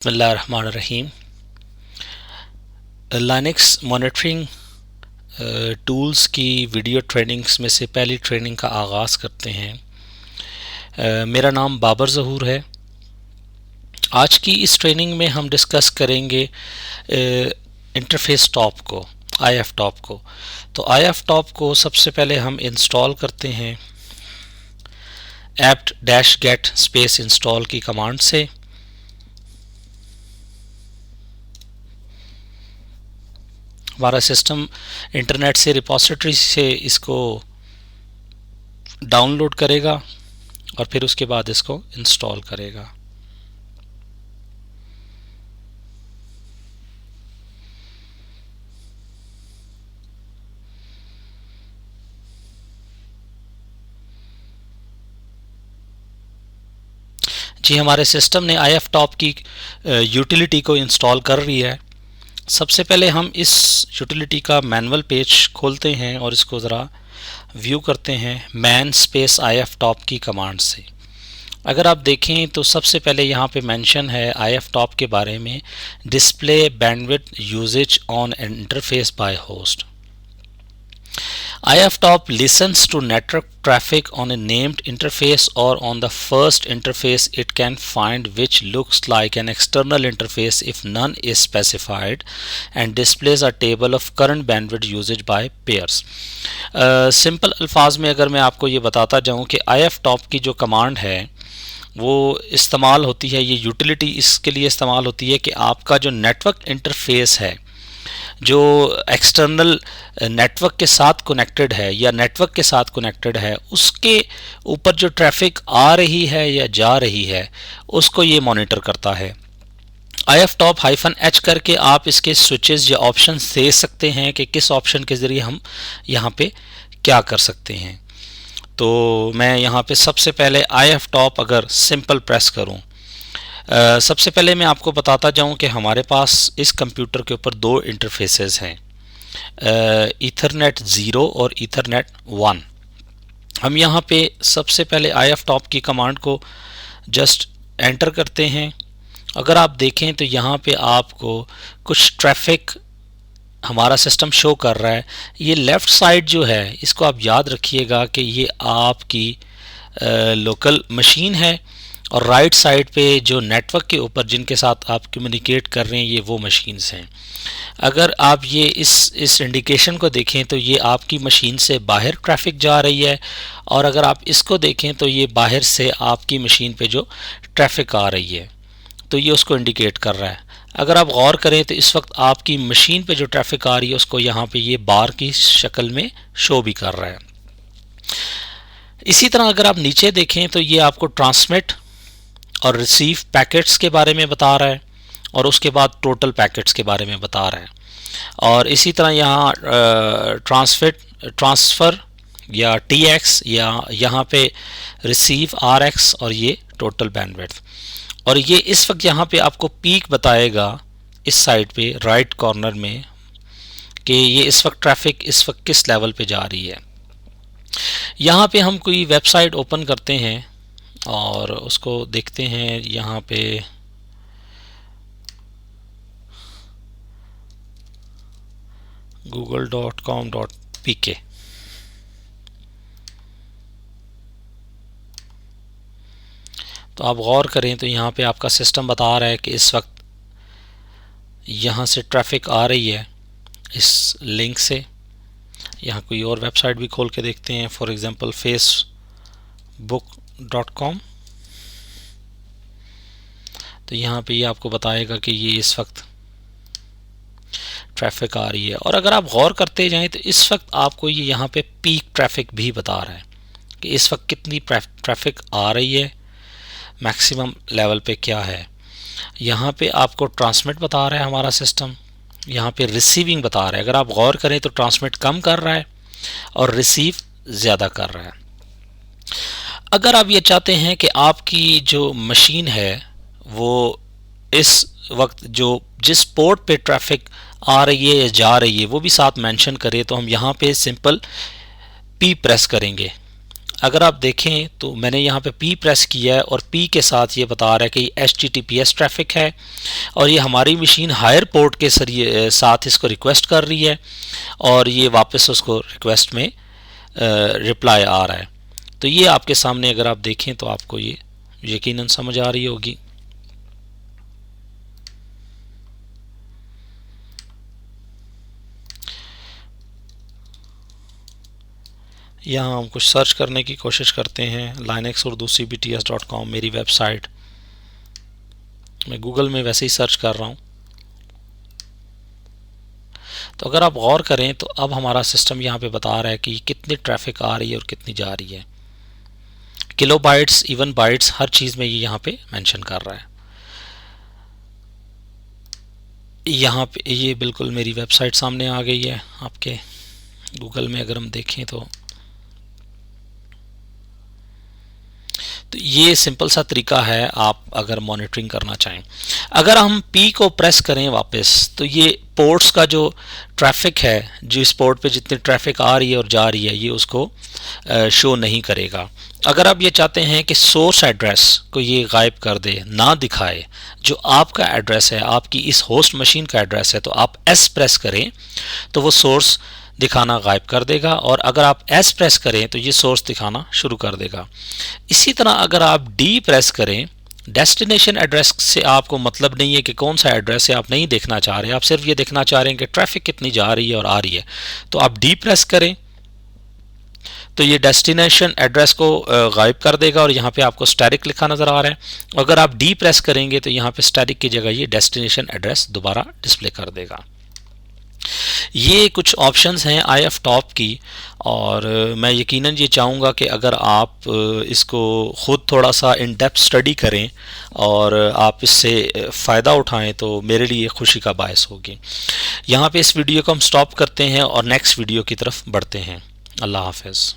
बिस्मिल्लाहिर्रहमानिर्रहीम। Linux monitoring tools की video trainings में से पहली ट्रेनिंग का आगाज़ करते हैं। मेरा नाम बाबर ज़हूर है। आज की इस ट्रेनिंग में हम डिस्कस करेंगे इंटरफेस टॉप को, IF टॉप को। तो IF टॉप को सबसे पहले हम इंस्टॉल करते हैं apt-get स्पेस इंस्टॉल की कमांड से। हमारा सिस्टम इंटरनेट से रिपोजिटरी से इसको डाउनलोड करेगा और फिर उसके बाद इसको इंस्टॉल करेगा। जी, हमारे सिस्टम ने IF टॉप की यूटिलिटी को इंस्टॉल कर लिया है। सबसे पहले हम इस यूटिलिटी का मैनुअल पेज खोलते हैं और इसको ज़रा व्यू करते हैं मैन स्पेस IF टॉप की कमांड से। अगर आप देखें तो सबसे पहले यहाँ पे मेंशन है IF टॉप के बारे में, display bandwidth usage on interface by host. IF top listens to network traffic on a named interface or on the first interface it can find, which looks like an external interface if none is specified, and displays a table of current bandwidth usage by pairs। Simple अल्फाज में अगर मैं आपको ये बताता जाऊँ कि IF top की जो कमांड है वो इस्तेमाल होती है, ये यूटिलिटी इसके लिए इस्तेमाल होती है कि आपका जो नेटवर्क इंटरफेस है, जो एक्सटर्नल नेटवर्क के साथ कनेक्टेड है या नेटवर्क के साथ कनेक्टेड है, उसके ऊपर जो ट्रैफिक आ रही है या जा रही है उसको ये मॉनिटर करता है। IF टॉप -h करके आप इसके स्विचेस या ऑप्शंस दे सकते हैं कि किस ऑप्शन के ज़रिए हम यहाँ पे क्या कर सकते हैं। तो मैं यहाँ पे सबसे पहले IF टॉप अगर सिंपल प्रेस करूँ, सबसे पहले मैं आपको बताता जाऊं कि हमारे पास इस कंप्यूटर के ऊपर दो इंटरफेसेस हैं, ईथरनेट 0 और ईथरनेट 1। हम यहाँ पे सबसे पहले IF टॉप की कमांड को जस्ट एंटर करते हैं। अगर आप देखें तो यहाँ पे आपको कुछ ट्रैफिक हमारा सिस्टम शो कर रहा है। ये लेफ़्ट साइड जो है इसको आप याद रखिएगा कि ये आपकी लोकल मशीन है और राइट साइड पे जो नेटवर्क के ऊपर जिनके साथ आप कम्युनिकेट कर रहे हैं ये वो मशीन्स हैं। अगर आप ये इस इंडिकेशन को देखें तो ये आपकी मशीन से बाहर ट्रैफिक जा रही है, और अगर आप इसको देखें तो ये बाहर से आपकी मशीन पे जो ट्रैफिक आ रही है तो ये उसको इंडिकेट कर रहा है। अगर आप गौर करें तो इस वक्त आपकी मशीन पे जो ट्रैफिक आ रही है उसको यहाँ पे ये बार की शक्ल में शो भी कर रहा है। इसी तरह अगर आप नीचे देखें तो ये आपको ट्रांसमिट और रिसीव पैकेट्स के बारे में बता रहा है और उसके बाद टोटल पैकेट्स के बारे में बता रहा है। और इसी तरह यहाँ ट्रांसफ़र या TX या यहाँ पे रिसीव RX और ये टोटल बैंडविड्थ। और ये इस वक्त यहाँ पे आपको पीक बताएगा इस साइड पे राइट कॉर्नर में कि ये इस वक्त ट्रैफिक इस वक्त किस लेवल पे जा रही है। यहाँ पे हम कोई वेबसाइट ओपन करते हैं और उसको देखते हैं। यहाँ पे google.com.pk। तो आप गौर करें तो यहाँ पे आपका सिस्टम बता रहा है कि इस वक्त यहाँ से ट्रैफिक आ रही है इस लिंक से। यहाँ कोई और वेबसाइट भी खोल के देखते हैं, फॉर एग्जांपल facebook.com। तो यहाँ पे ये आपको बताएगा कि ये इस वक्त ट्रैफिक आ रही है। और अगर आप गौर करते जाएं तो इस वक्त आपको ये यहाँ पे पीक ट्रैफिक भी बता रहा है कि इस वक्त कितनी ट्रैफिक आ रही है, मैक्सिमम लेवल पे क्या है। यहाँ पे आपको ट्रांसमिट बता रहा है हमारा सिस्टम, यहाँ पे रिसीविंग बता रहा है। अगर आप गौर करें तो ट्रांसमिट कम कर रहा है और रिसीव ज़्यादा कर रहा है। अगर आप ये चाहते हैं कि आपकी जो मशीन है वो इस वक्त जो जिस पोर्ट पे ट्रैफिक आ रही है या जा रही है वो भी साथ मेंशन करे, तो हम यहाँ पे सिंपल P प्रेस करेंगे। अगर आप देखें तो मैंने यहाँ पे P प्रेस किया है और P के साथ ये बता रहा है कि HTTPS ट्रैफिक है और ये हमारी मशीन हायर पोर्ट के साथ इसको रिक्वेस्ट कर रही है और ये वापस उसको रिक्वेस्ट में रिप्लाई आ रहा है। तो ये आपके सामने अगर आप देखें तो आपको ये यकीनन समझ आ रही होगी। यहाँ हम कुछ सर्च करने की कोशिश करते हैं, linuxurdocbts.com मेरी वेबसाइट, मैं गूगल में वैसे ही सर्च कर रहा हूँ। तो अगर आप गौर करें तो अब हमारा सिस्टम यहाँ पे बता रहा है कि कितनी ट्रैफिक आ रही है और कितनी जा रही है। किलो बाइट्स, इवन बाइट्स, हर चीज़ में ये यहाँ पे मेंशन कर रहा है। यहाँ पे ये बिल्कुल मेरी वेबसाइट सामने आ गई है आपके गूगल में। अगर हम देखें तो ये सिंपल सा तरीका है आप अगर मॉनिटरिंग करना चाहें। अगर हम P को प्रेस करें वापस तो ये पोर्ट्स का जो ट्रैफिक है, जिस पोर्ट पे जितनी ट्रैफिक आ रही है और जा रही है, ये उसको शो नहीं करेगा। अगर आप ये चाहते हैं कि सोर्स एड्रेस को ये गायब कर दे, ना दिखाए, जो आपका एड्रेस है, आपकी इस होस्ट मशीन का एड्रेस है, तो आप S प्रेस करें तो वो सोर्स दिखाना गायब कर देगा और अगर आप S प्रेस करें तो ये सोर्स दिखाना शुरू कर देगा। इसी तरह अगर आप D प्रेस करें, डेस्टिनेशन एड्रेस से आपको मतलब नहीं है कि कौन सा एड्रेस है, आप नहीं देखना चाह रहे, आप सिर्फ ये देखना चाह रहे हैं कि ट्रैफिक कितनी जा रही है और आ रही है, तो आप D प्रेस करें तो ये डेस्टिनेशन एड्रेस को गायब कर देगा और यहाँ पे आपको स्टैटिक लिखा नज़र आ रहा है। अगर आप D प्रेस करेंगे तो यहाँ पे स्टैटिक की जगह ये डेस्टिनेशन एड्रेस दोबारा डिस्प्ले कर देगा। ये कुछ ऑप्शंस हैं IFTOP की और मैं यकीनन ये चाहूँगा कि अगर आप इसको ख़ुद थोड़ा सा इन डेप्थ स्टडी करें और आप इससे फ़ायदा उठाएं तो मेरे लिए खुशी का बायस होगी। यहाँ पे इस वीडियो को हम स्टॉप करते हैं और नेक्स्ट वीडियो की तरफ बढ़ते हैं। अल्लाह हाफ़िज़।